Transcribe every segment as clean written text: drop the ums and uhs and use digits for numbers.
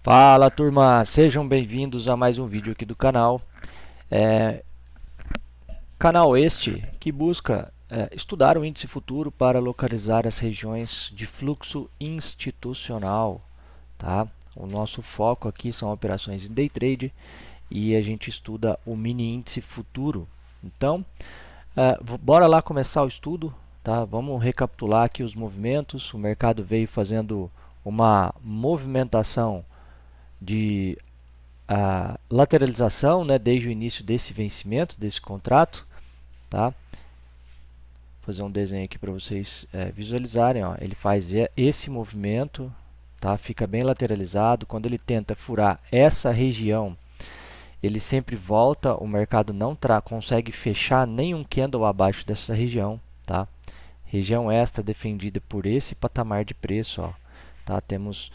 Fala turma, sejam bem-vindos a mais um vídeo aqui do canal. Canal este que busca estudar o índice futuro para localizar as regiões de fluxo institucional. Tá? O nosso foco aqui são operações em day trade e a gente estuda o mini índice futuro. Então, bora lá começar o estudo. Tá? Vamos recapitular aqui os movimentos. O mercado veio fazendo uma movimentação de lateralização, né, desde o início desse vencimento, desse contrato. Tá? Vou fazer um desenho aqui para vocês visualizarem. Ó. Ele faz esse movimento, tá? Fica bem lateralizado. Quando ele tenta furar essa região, ele sempre volta, o mercado não consegue fechar nenhum candle abaixo dessa região. Tá? Região esta defendida por esse patamar de preço. Ó. Tá? Temos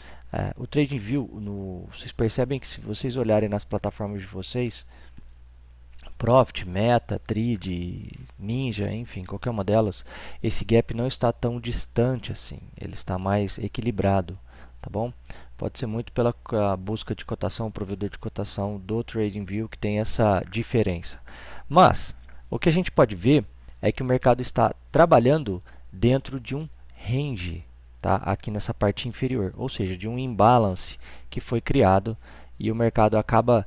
o TradingView, vocês percebem que se vocês olharem nas plataformas de vocês, Profit, Meta, Trade, Ninja, enfim, qualquer uma delas, esse gap não está tão distante assim, ele está mais equilibrado, tá bom? Pode ser muito pela busca de cotação, o provedor de cotação do TradingView que tem essa diferença. Mas, o que a gente pode ver é que o mercado está trabalhando dentro de um range, tá? Aqui nessa parte inferior, ou seja, de um imbalance que foi criado e o mercado acaba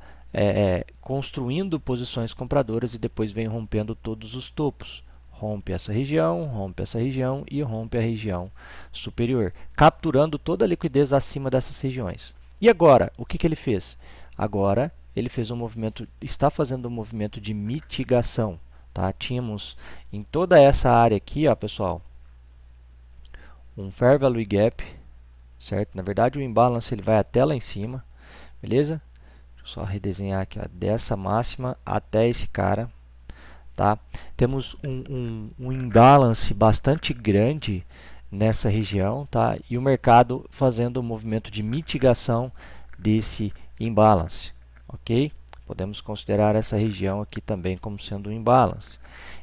construindo posições compradoras e depois vem rompendo todos os topos. Rompe essa região e rompe a região superior, capturando toda a liquidez acima dessas regiões. E agora, o que ele fez? Agora, ele fez um movimento, está fazendo um movimento de mitigação. Tá? Tínhamos em toda essa área aqui, ó, pessoal, um Fair Value Gap, certo? Na verdade, o imbalance ele vai até lá em cima, beleza? Só redesenhar aqui, ó, dessa máxima até esse cara, tá? Temos um imbalance bastante grande nessa região, tá? E o mercado fazendo um movimento de mitigação desse imbalance, ok? Podemos considerar essa região aqui também como sendo um imbalance.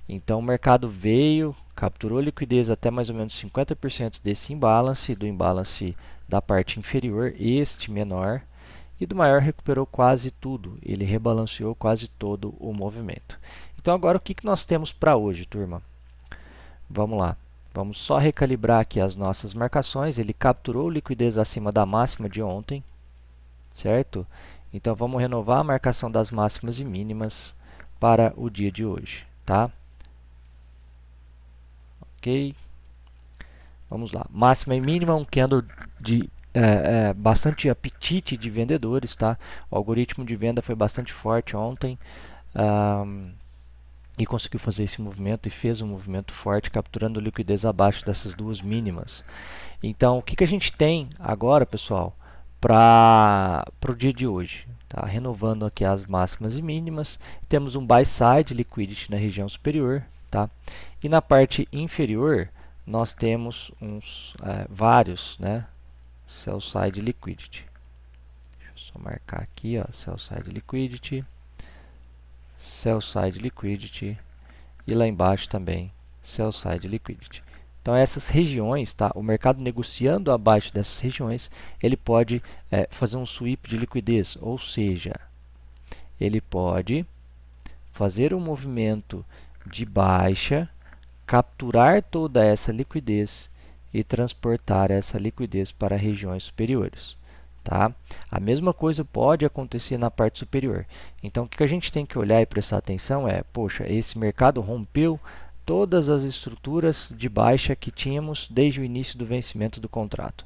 Então, o mercado veio, capturou liquidez até mais ou menos 50% desse imbalance, do imbalance da parte inferior, este menor, e do maior recuperou quase tudo, ele rebalanceou quase todo o movimento. Então agora o que nós temos para hoje, turma? Vamos lá, vamos só recalibrar aqui as nossas marcações, ele capturou liquidez acima da máxima de ontem, certo? Então vamos renovar a marcação das máximas e mínimas para o dia de hoje, tá? Ok? Vamos lá, máxima e mínima, um candle de bastante apetite de vendedores, tá? O algoritmo de venda foi bastante forte ontem e conseguiu fazer esse movimento e fez um movimento forte, capturando liquidez abaixo dessas duas mínimas. Então, o que a gente tem agora, pessoal, para o dia de hoje? Tá? Renovando aqui as máximas e mínimas, temos um buy side liquidity na região superior, tá? E na parte inferior, nós temos vários, né? Sell side liquidity. Deixa eu só marcar aqui, ó, sell side liquidity, sell side liquidity e lá embaixo também sell side liquidity. Então essas regiões, tá? O mercado negociando abaixo dessas regiões, ele pode fazer um sweep de liquidez, ou seja, ele pode fazer um movimento de baixa, capturar toda essa liquidez e transportar essa liquidez para regiões superiores. Tá? A mesma coisa pode acontecer na parte superior. Então, o que a gente tem que olhar e prestar atenção é, poxa, esse mercado rompeu todas as estruturas de baixa que tínhamos desde o início do vencimento do contrato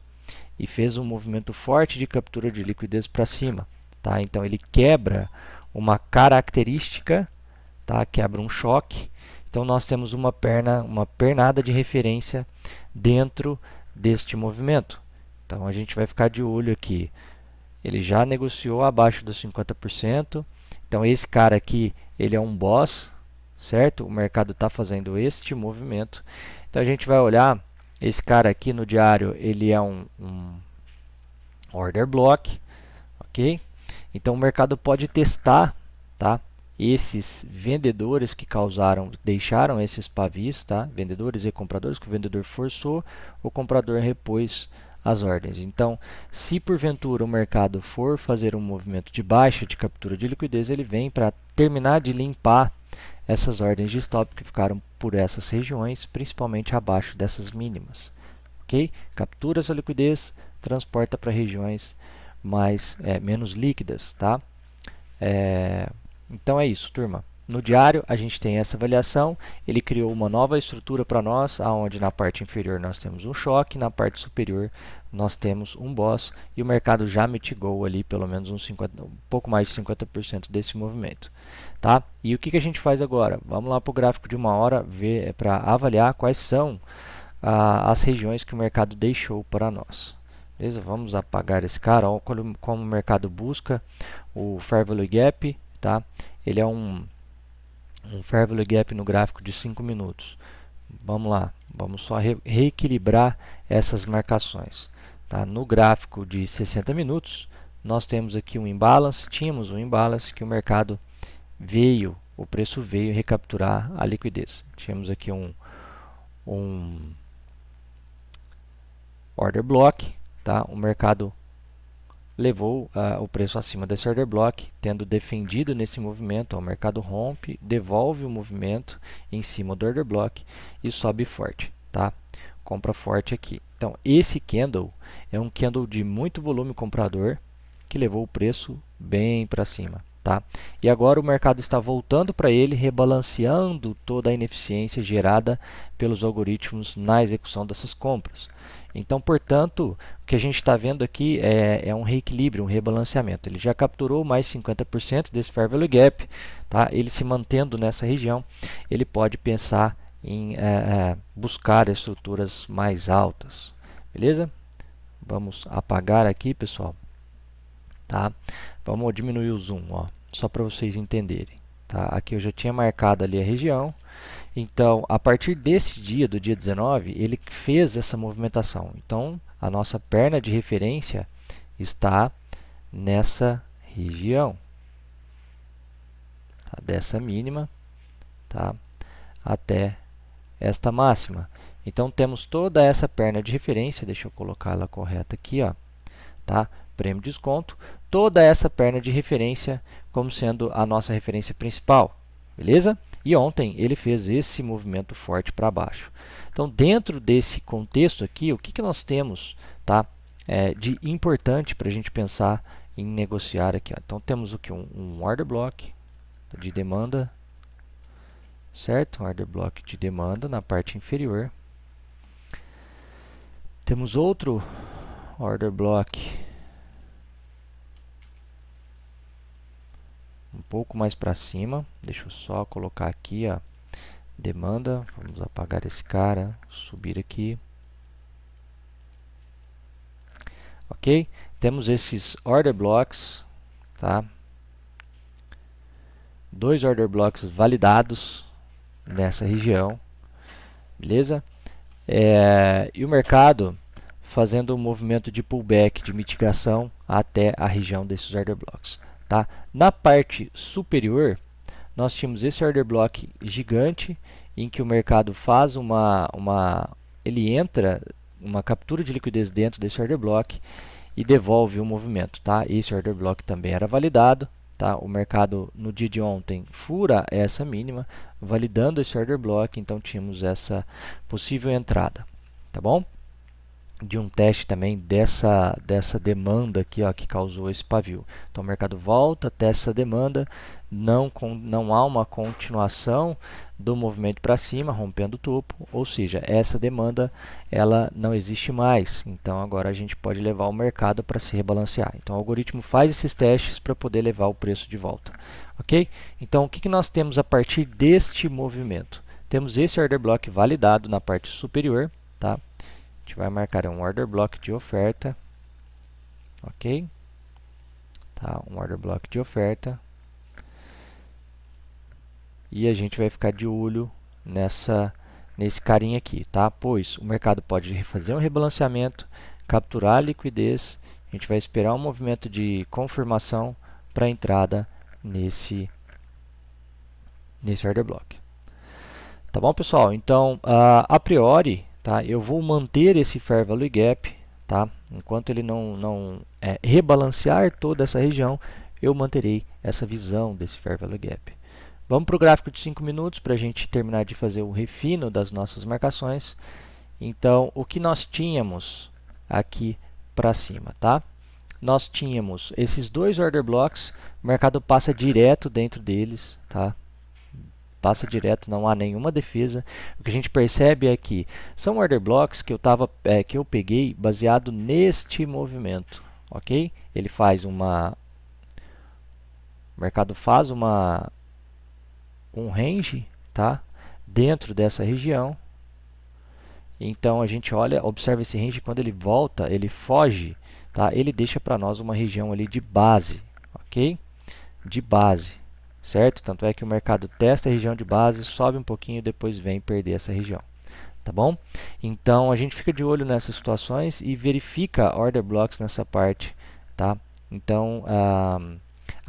e fez um movimento forte de captura de liquidez para cima. Tá? Então, ele quebra uma característica, tá? Quebra um choque. Então, nós temos uma pernada de referência dentro deste movimento. Então, a gente vai ficar de olho aqui. Ele já negociou abaixo dos 50%. Então, esse cara aqui, ele é um boss, certo? O mercado está fazendo este movimento. Então, a gente vai olhar, esse cara aqui no diário, ele é um order block, ok? Então, o mercado pode testar, tá? Esses vendedores que deixaram esses pavis, tá? Vendedores e compradores, que o vendedor forçou, o comprador repôs as ordens. Então, se porventura o mercado for fazer um movimento de baixa de captura de liquidez, ele vem para terminar de limpar essas ordens de stop que ficaram por essas regiões, principalmente abaixo dessas mínimas. Ok? Captura essa liquidez, transporta para regiões menos líquidas, tá? Então é isso, turma. No diário, a gente tem essa avaliação. Ele criou uma nova estrutura para nós, onde na parte inferior nós temos um choque, na parte superior nós temos um boss, e o mercado já mitigou ali pelo menos um pouco mais de 50% desse movimento. Tá? E o que a gente faz agora? Vamos lá para o gráfico de 1 hora para avaliar quais são as regiões que o mercado deixou para nós. Beleza? Vamos apagar esse cara. Olha como o mercado busca o Fair Value Gap. Tá? Ele é um Fair Value Gap no gráfico de 5 minutos. Vamos lá, vamos só reequilibrar essas marcações. Tá? No gráfico de 60 minutos, nós temos aqui um imbalance, tínhamos um imbalance que o mercado o preço veio recapturar a liquidez. Tínhamos aqui um order block, tá? O mercado levou o preço acima desse order block, tendo defendido nesse movimento. O mercado rompe, devolve o movimento em cima do order block e sobe forte, tá? Compra forte aqui. Então, esse candle é um candle de muito volume comprador que levou o preço bem para cima, tá? E agora o mercado está voltando para ele, rebalanceando toda a ineficiência gerada pelos algoritmos na execução dessas compras. Então, portanto, o que a gente está vendo aqui é um reequilíbrio, um rebalanceamento. Ele já capturou mais 50% desse Fair Value Gap, tá? Ele se mantendo nessa região, ele pode pensar em buscar estruturas mais altas, beleza? Vamos apagar aqui, pessoal, tá? Vamos diminuir o zoom, ó, só para vocês entenderem, tá? Aqui eu já tinha marcado ali a região. Então, a partir desse dia, do dia 19, ele fez essa movimentação. Então, a nossa perna de referência está nessa região, tá? Dessa mínima, tá? Até esta máxima. Então, temos toda essa perna de referência, deixa eu colocar ela correta aqui, ó, tá? Prêmio de desconto, toda essa perna de referência como sendo a nossa referência principal, beleza? E ontem ele fez esse movimento forte para baixo. Então, dentro desse contexto aqui, o que nós temos, tá, de importante para a gente pensar em negociar aqui? Ó. Então, temos aqui um order block de demanda, certo? Um order block de demanda na parte inferior. Temos outro order block um pouco mais para cima. Deixa eu só colocar aqui a demanda. Vamos apagar esse cara, subir aqui. Ok? Temos esses order blocks, tá? 2 order blocks validados nessa região, beleza? E o mercado fazendo um movimento de pullback, de mitigação até a região desses order blocks. Tá? Na parte superior, nós tínhamos esse order block gigante, em que o mercado faz ele entra uma captura de liquidez dentro desse order block e devolve o movimento. Tá? Esse order block também era validado. Tá? O mercado, no dia de ontem, fura essa mínima, validando esse order block, então tínhamos essa possível entrada. Tá bom? De um teste também dessa demanda aqui, ó, que causou esse pavio. Então, o mercado volta, testa essa demanda, não há uma continuação do movimento para cima, rompendo o topo, ou seja, essa demanda ela não existe mais. Então, agora a gente pode levar o mercado para se rebalancear. Então, o algoritmo faz esses testes para poder levar o preço de volta. Ok? Então, o que nós temos a partir deste movimento? Temos esse order block validado na parte superior, tá? A gente vai marcar um order block de oferta, ok? Tá, um order block de oferta. E a gente vai ficar de olho nesse carinha aqui, tá? Pois o mercado pode fazer um rebalanceamento, capturar a liquidez. A gente vai esperar um movimento de confirmação para a entrada nesse order block. Tá bom, pessoal? Então, a priori, tá? Eu vou manter esse Fair Value Gap, tá? Enquanto ele não rebalancear toda essa região, eu manterei essa visão desse Fair Value Gap. Vamos para o gráfico de 5 minutos para a gente terminar de fazer o refino das nossas marcações. Então, o que nós tínhamos aqui para cima, tá? Nós tínhamos esses dois order blocks, o mercado passa direto dentro deles, tá? Passa direto, não há nenhuma defesa. O que a gente percebe é que são order blocks que eu peguei baseado neste movimento, ok? Ele faz o mercado faz um range, tá? Dentro dessa região. Então a gente observa esse range, quando ele volta, ele foge, tá? Ele deixa para nós uma região ali de base, ok? De base, certo? Tanto é que o mercado testa a região de base, sobe um pouquinho e depois vem perder essa região, tá bom? Então a gente fica de olho nessas situações e verifica order blocks nessa parte, tá? Então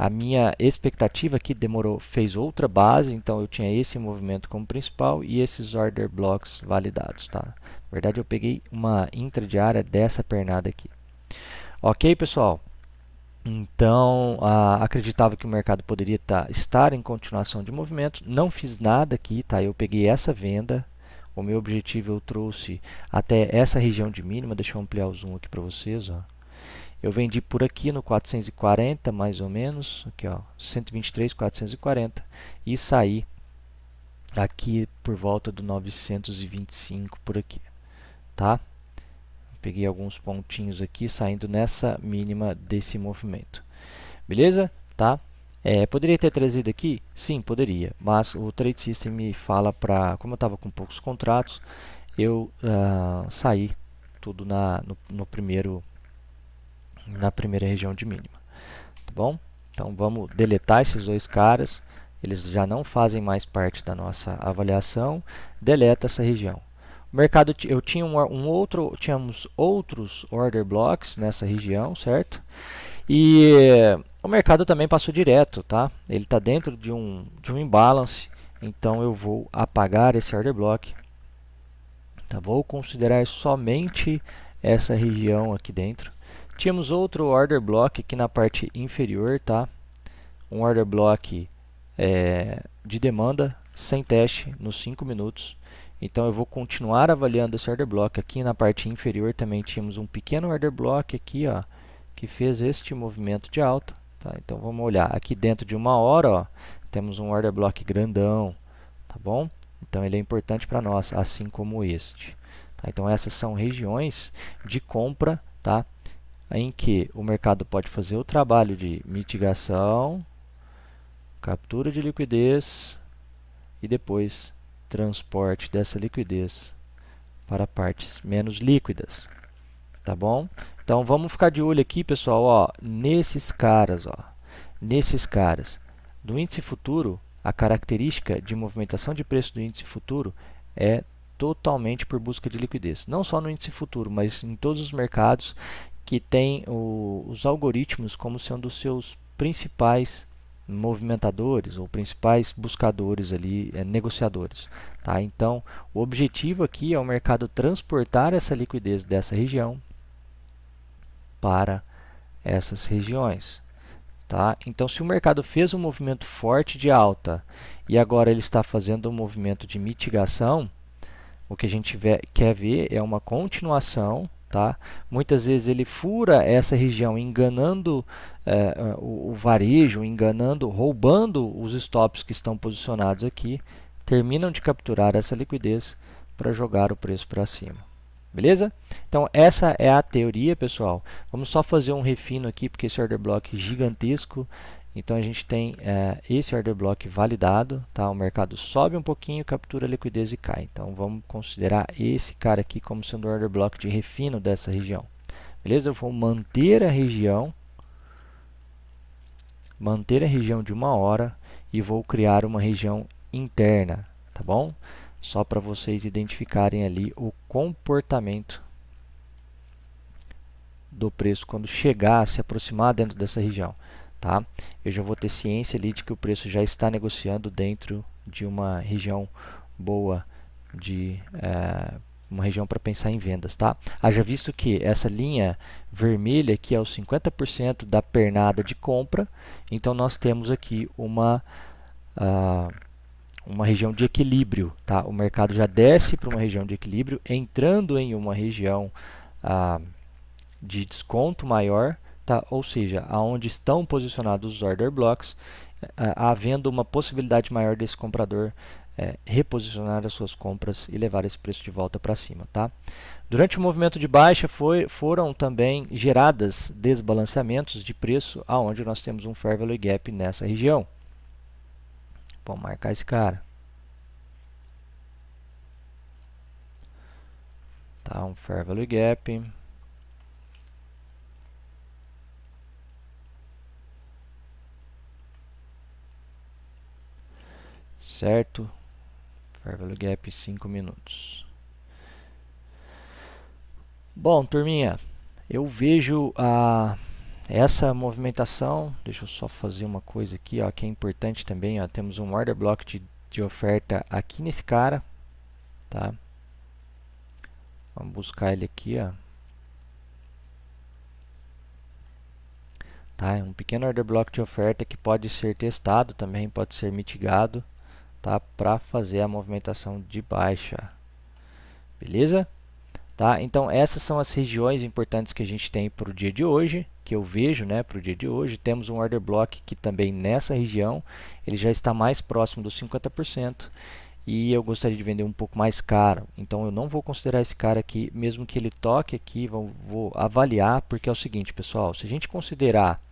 a minha expectativa aqui fez outra base, então eu tinha esse movimento como principal e esses order blocks validados, tá? Na verdade eu peguei uma intradiária dessa pernada aqui. Ok, pessoal? Então, acreditava que o mercado poderia estar em continuação de movimento. Não fiz nada aqui, tá? Eu peguei essa venda. O meu objetivo eu trouxe até essa região de mínima. Deixa eu ampliar o zoom aqui para vocês, ó. Eu vendi por aqui no 440, mais ou menos, aqui ó, 123,440 e saí aqui por volta do 925 por aqui, tá? Peguei alguns pontinhos aqui saindo nessa mínima desse movimento. Beleza? Tá? Poderia ter trazido aqui? Sim, poderia, mas o Trade System me fala como eu estava com poucos contratos, eu saí tudo na primeira região de mínima, tá bom? Então vamos deletar esses dois caras, eles já não fazem mais parte da nossa avaliação, deleta essa região. O mercado, eu tinha tínhamos outros order blocks nessa região, certo? E o mercado também passou direto, tá? Ele está dentro de um imbalance, então eu vou apagar esse order block, tá? Vou considerar somente essa região aqui dentro. Tínhamos outro order block aqui na parte inferior, tá? Um order block de demanda sem teste nos 5 minutos. Então eu vou continuar avaliando esse order block. Aqui na parte inferior também tínhamos um pequeno order block aqui, ó, que fez este movimento de alta. Tá? Então vamos olhar aqui dentro de 1 hora, ó, temos um order block grandão, tá bom? Então ele é importante para nós, assim como este. Tá? Então essas são regiões de compra, tá? Em que o mercado pode fazer o trabalho de mitigação, captura de liquidez e depois transporte dessa liquidez para partes menos líquidas, tá bom? Então vamos ficar de olho aqui, pessoal, ó, nesses caras, do índice futuro. A característica de movimentação de preço do índice futuro é totalmente por busca de liquidez, não só no índice futuro, mas em todos os mercados que tem os algoritmos como sendo os seus principais movimentadores ou principais buscadores ali, negociadores, tá? Então, o objetivo aqui é o mercado transportar essa liquidez dessa região para essas regiões, tá? Então, se o mercado fez um movimento forte de alta e agora ele está fazendo um movimento de mitigação, o que a gente quer ver é uma continuação, tá? Muitas vezes ele fura essa região enganando o varejo, roubando os stops que estão posicionados aqui, terminam de capturar essa liquidez para jogar o preço para cima. Beleza? Então essa é a teoria, pessoal. Vamos só fazer um refino aqui, porque esse order block é gigantesco. Então a gente tem esse order block validado, tá? O mercado sobe um pouquinho, captura a liquidez e cai. Então vamos considerar esse cara aqui como sendo o order block de refino dessa região. Beleza? Eu vou manter a região de 1 hora e vou criar uma região interna, tá bom? Só para vocês identificarem ali o comportamento do preço quando chegar a se aproximar dentro dessa região. Tá? Eu já vou ter ciência ali de que o preço já está negociando dentro de uma região boa de uma região para pensar em vendas, tá? Haja visto que essa linha vermelha aqui é os 50% da pernada de compra, então nós temos aqui uma região de equilíbrio, tá? O mercado já desce para uma região de equilíbrio, entrando em uma região de desconto maior, tá? Ou seja, aonde estão posicionados os order blocks, havendo uma possibilidade maior desse comprador reposicionar as suas compras e levar esse preço de volta para cima, tá? Durante o movimento de baixa foram também geradas desbalanceamentos de preço, aonde nós temos um Fair Value Gap nessa região. Vamos marcar esse cara. Tá, um Fair Value Gap. Certo? Fair Value Gap 5 minutos. Bom, turminha, eu vejo essa movimentação. Deixa eu só fazer uma coisa aqui, ó, que é importante também. Ó, temos um order block de oferta aqui nesse cara, tá? Vamos buscar ele aqui, ó. Tá? É um pequeno order block de oferta que pode ser testado também, pode ser mitigado, tá? Para fazer a movimentação de baixa. Beleza? Tá? Então, essas são as regiões importantes que a gente tem para o dia de hoje, que eu vejo, né, para o dia de hoje. Temos um order block que também nessa região, ele já está mais próximo dos 50%, e eu gostaria de vender um pouco mais caro. Então, eu não vou considerar esse cara aqui, mesmo que ele toque aqui, vou avaliar, porque é o seguinte, pessoal, se a gente considerar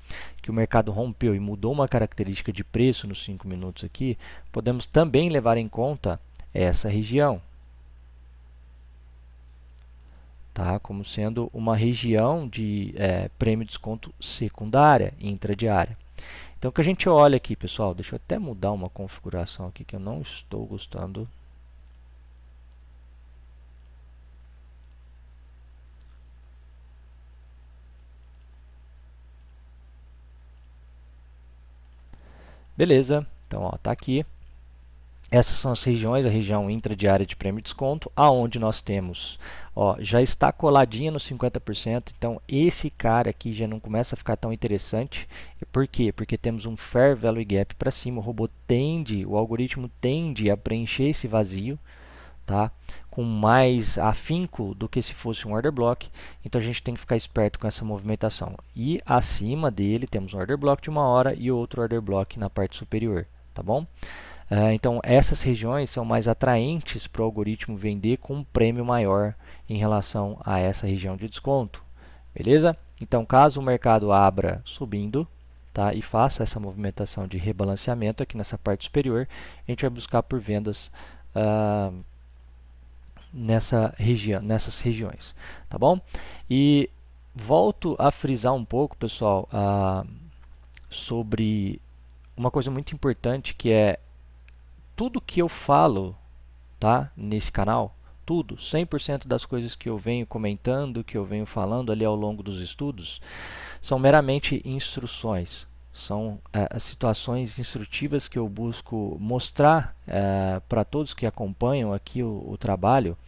que o mercado rompeu e mudou uma característica de preço nos 5 minutos aqui, podemos também levar em conta essa região, tá? Como sendo uma região de prêmio de desconto secundária, intradiária. Então, o que a gente olha aqui, pessoal, deixa eu até mudar uma configuração aqui que eu não estou gostando. Beleza, então ó, tá aqui. Essas são as regiões, a região intradiária de prêmio de desconto, aonde nós temos, ó, já está coladinha no 50%, então esse cara aqui já não começa a ficar tão interessante. Por quê? Porque temos um Fair Value Gap para cima, o algoritmo tende a preencher esse vazio, tá? Com mais afinco do que se fosse um order block, então a gente tem que ficar esperto com essa movimentação. E acima dele temos um order block de 1 hora e outro order block na parte superior, tá bom? Então, essas regiões são mais atraentes para o algoritmo vender com um prêmio maior em relação a essa região de desconto. Beleza? Então, caso o mercado abra subindo, tá, e faça essa movimentação de rebalanceamento aqui nessa parte superior, a gente vai buscar por vendas nessas regiões. Tá bom? E volto a frisar um pouco, pessoal, sobre uma coisa muito importante, que é tudo que eu falo, tá, nesse canal, tudo, 100% das coisas que eu venho comentando, que eu venho falando ali ao longo dos estudos, são meramente instruções. São situações instrutivas que eu busco mostrar para todos que acompanham aqui o trabalho,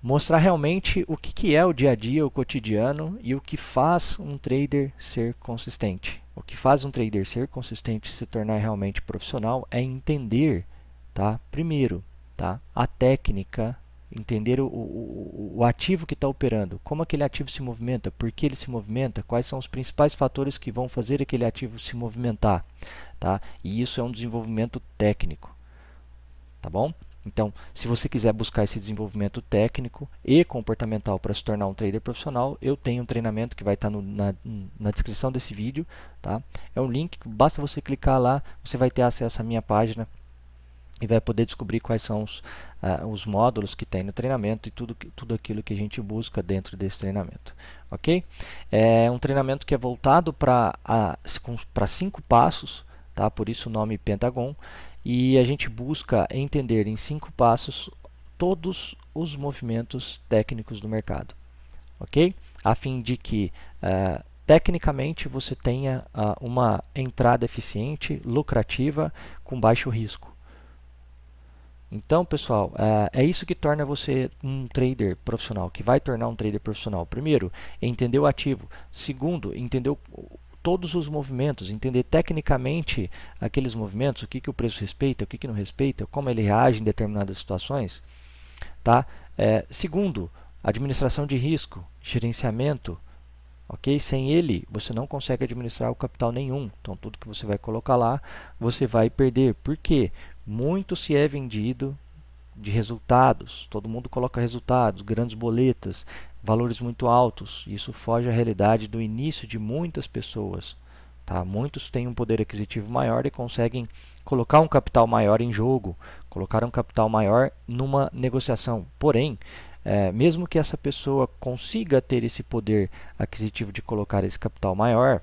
mostrar realmente o que é o dia a dia, o cotidiano e o que faz um trader ser consistente. O que faz um trader ser consistente, se tornar realmente profissional, é entender, tá? Primeiro, tá? A técnica, entender o ativo que está operando, como aquele ativo se movimenta, por que ele se movimenta, quais são os principais fatores que vão fazer aquele ativo se movimentar, tá? E isso é um desenvolvimento técnico, tá bom? Então, se você quiser buscar esse desenvolvimento técnico e comportamental para se tornar um trader profissional, eu tenho um treinamento que vai estar na descrição desse vídeo, tá? É um link, basta você clicar lá, você vai ter acesso à minha página e vai poder descobrir quais são os módulos que tem no treinamento e tudo aquilo que a gente busca dentro desse treinamento, ok? É um treinamento que é voltado para 5 passos, tá? Por isso o nome Pentagon. E a gente busca entender em 5 passos todos os movimentos técnicos do mercado, ok? A fim de que, tecnicamente, você tenha uma entrada eficiente, lucrativa, com baixo risco, Então, pessoal, é isso que torna você um trader profissional, que vai tornar um trader profissional. Primeiro, entender o ativo. Segundo, entender todos os movimentos, entender tecnicamente aqueles movimentos, o que, que o preço respeita, o que, que não respeita, como ele reage em determinadas situações. Tá? Segundo, administração de risco, gerenciamento. Ok? Sem ele, você não consegue administrar o capital nenhum. Então, tudo que você vai colocar lá, você vai perder. Por quê? Muito se é vendido de resultados. Todo mundo coloca resultados, grandes boletas, valores muito altos. Isso foge à realidade do início de muitas pessoas. Tá? Muitos têm um poder aquisitivo maior e conseguem colocar um capital maior em jogo, colocar um capital maior numa negociação. Porém, mesmo que essa pessoa consiga ter esse poder aquisitivo de colocar esse capital maior,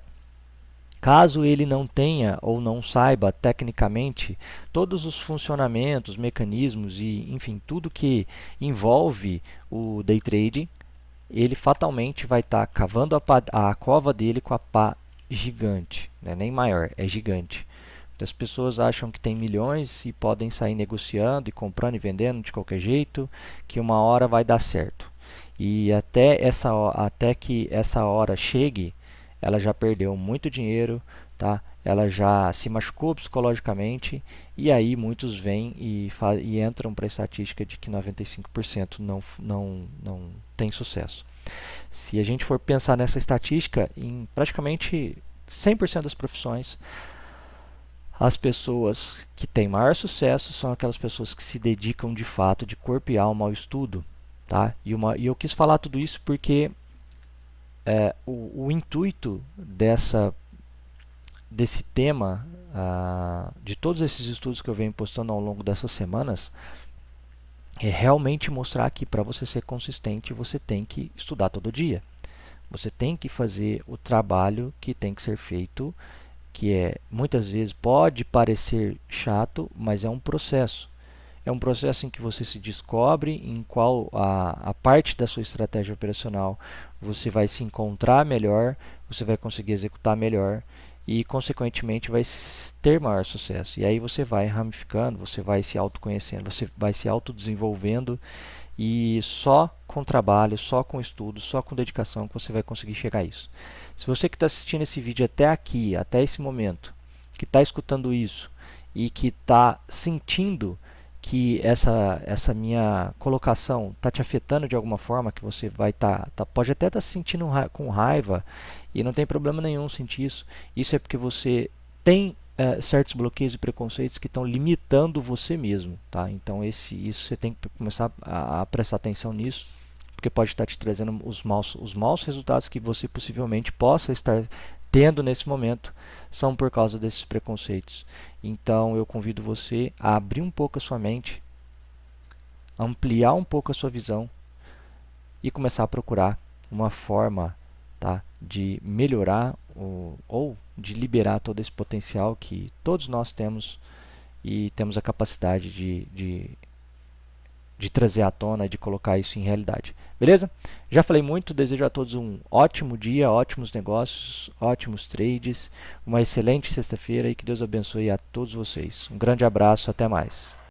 caso ele não tenha ou não saiba tecnicamente todos os funcionamentos, mecanismos e, enfim, tudo que envolve o day trading, ele fatalmente vai estar cavando a cova dele com a pá gigante, né? Nem maior, é gigante. As pessoas acham que tem milhões e podem sair negociando e comprando e vendendo de qualquer jeito, que uma hora vai dar certo. E até que essa hora chegue, ela já perdeu muito dinheiro, tá? Ela já se machucou psicologicamente e aí muitos vêm e entram para a estatística de que 95% não tem sucesso. Se a gente for pensar nessa estatística, em praticamente 100% das profissões, as pessoas que têm maior sucesso são aquelas pessoas que se dedicam de fato, de corpo e alma ao estudo. Tá? E eu quis falar tudo isso porque o intuito desse tema, de todos esses estudos que eu venho postando ao longo dessas semanas, é realmente mostrar que para você ser consistente, você tem que estudar todo dia. Você tem que fazer o trabalho que tem que ser feito, que muitas vezes pode parecer chato, mas é um processo. É um processo em que você se descobre em qual a parte da sua estratégia operacional você vai se encontrar melhor, você vai conseguir executar melhor e, consequentemente, vai ter maior sucesso. E aí você vai ramificando, você vai se autoconhecendo, você vai se autodesenvolvendo e só com trabalho, só com estudo, só com dedicação que você vai conseguir chegar a isso. Se você que está assistindo esse vídeo até aqui, até esse momento, que está escutando isso e que está sentindo que essa minha colocação está te afetando de alguma forma, que você vai pode até estar se sentindo com raiva, e não tem problema nenhum sentir isso. Isso é porque você tem certos bloqueios e preconceitos que estão limitando você mesmo. Tá? Então, isso você tem que começar a prestar atenção nisso, porque pode estar te trazendo os maus resultados que você possivelmente possa estar tendo nesse momento, são por causa desses preconceitos. Então, eu convido você a abrir um pouco a sua mente, ampliar um pouco a sua visão e começar a procurar uma forma, tá, de melhorar ou de liberar todo esse potencial que todos nós temos e temos a capacidade de trazer à tona, de colocar isso em realidade. Beleza? Já falei muito, desejo a todos um ótimo dia, ótimos negócios, ótimos trades, uma excelente sexta-feira e que Deus abençoe a todos vocês. Um grande abraço, até mais.